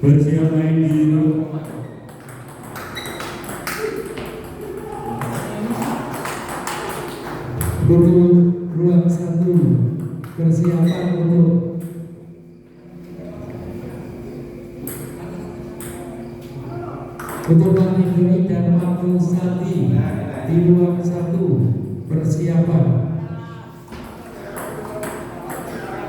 Bersiap main di ruang 1. Persiapan untuk Manigiri dan Abdul Sati di ruang 1. Persiapan.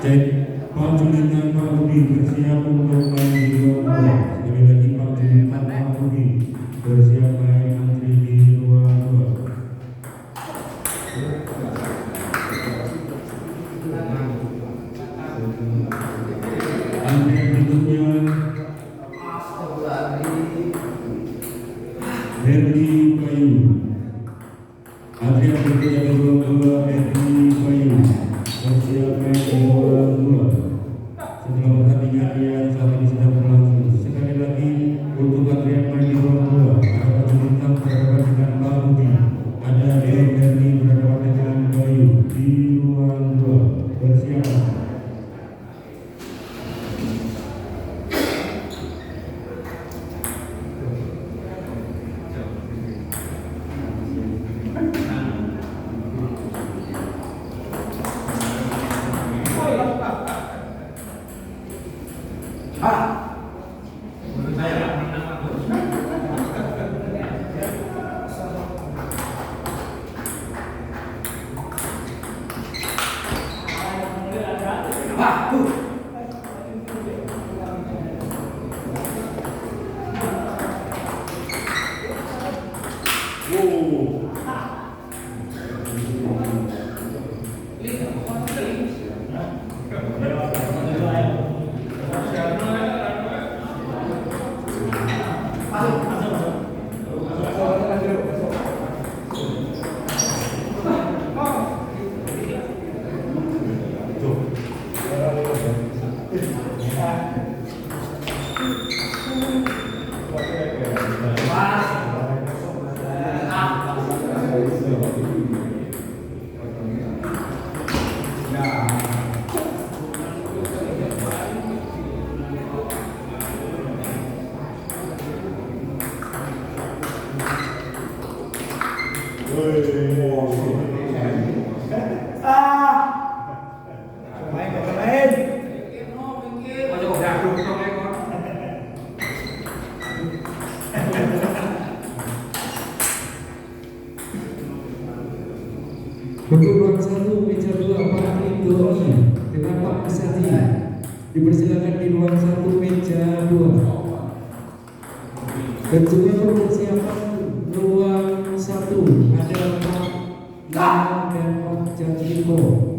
Cek Pak Julitan Pak Budi bersiap untuk main di ruang 2. Sekali lagi Pak Julitan Pak Budi bersiap main antri di ruang 2. Antri berikutnya Herdi Bayu. Antri yang berikutnya di ruang 2 Herdi Bayu bersiap main di ruang 2. Setelah pertandingan yang saat ini sedang berlangsung, sekali lagi untuk antrian main di ruang 2 ada Pak Julitan berhadapan dengan Pak Budi, ada Herdi berhadapan dengan Bayu di ruang 2. Bersiap. Untuk ruang 1 meja 2 Pak Ridhoni dengan Pak Kesati. Dipersilakan di ruang 1 meja 2. Dan juga persiapan ruang 1 ada Pak Nana dan Pak Jatiko.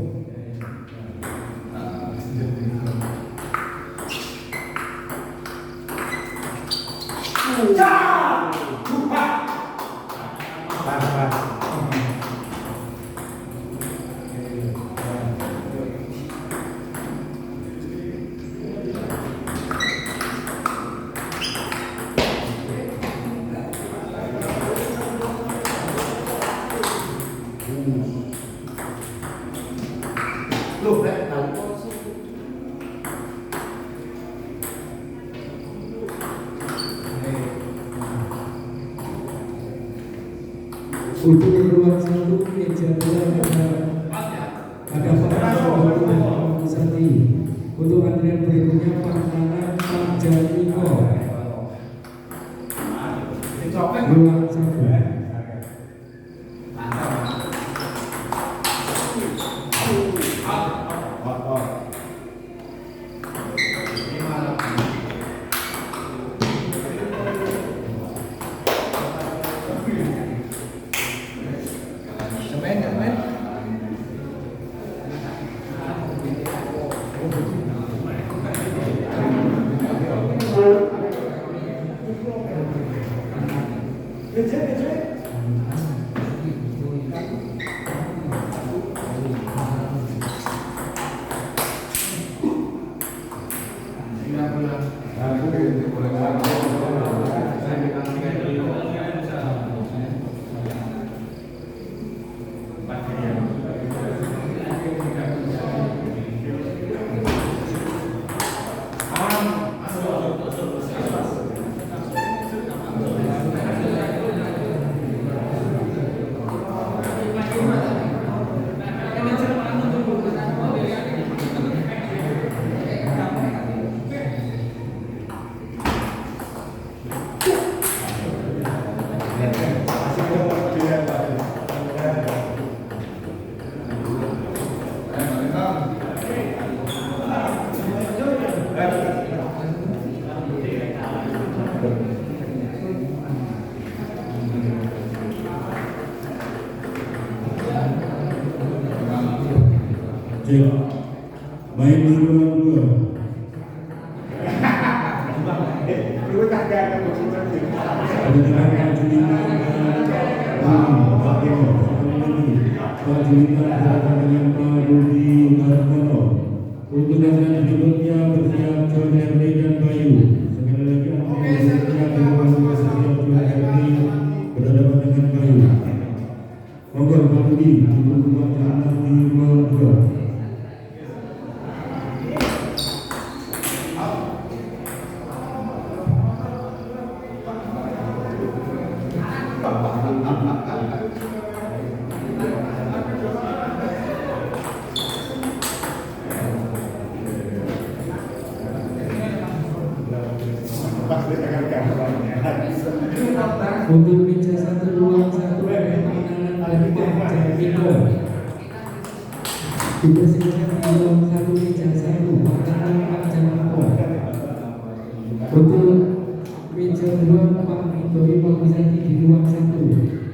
Untuk ruang 1 meja 2 ada Pak Kesati. Untuk antrian berikutnya Pak Nana, Pak Jatiko. Ruang 1. Main di ruang 2. Ada dengan Pak Julita Pak Julita berada dengan Pak Rudi Martono. Untuk antrian berikutnya bersiap John Henry dan Bayu. Sekali lagi antrian berikutnya di ruang 2 bersiap John Henry berhadapan dengan Bayu. Monggo Pak Rudi untuk pembacaan di ruang 2. Untuk meja 1 ruang 1 ada pengenalan dari Pak Jatiko. Dipersilakan di ruang 1 meja 1 pengenalan Pak Jatiko. Untuk meja 2 Pak Ridhoni Pak Kesati di ruang 1.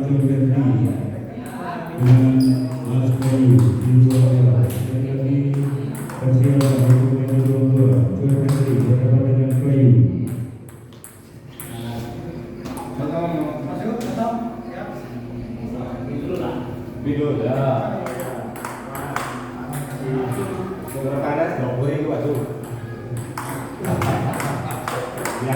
Arthur Ferdi dengan Mas Bayu di 2. Sekali lagi persiapan untuk maju lomba Arthur Ferdi bersama dengan Bayu. Video ya. Kalau panas dong, boleh itu waduh. Ya,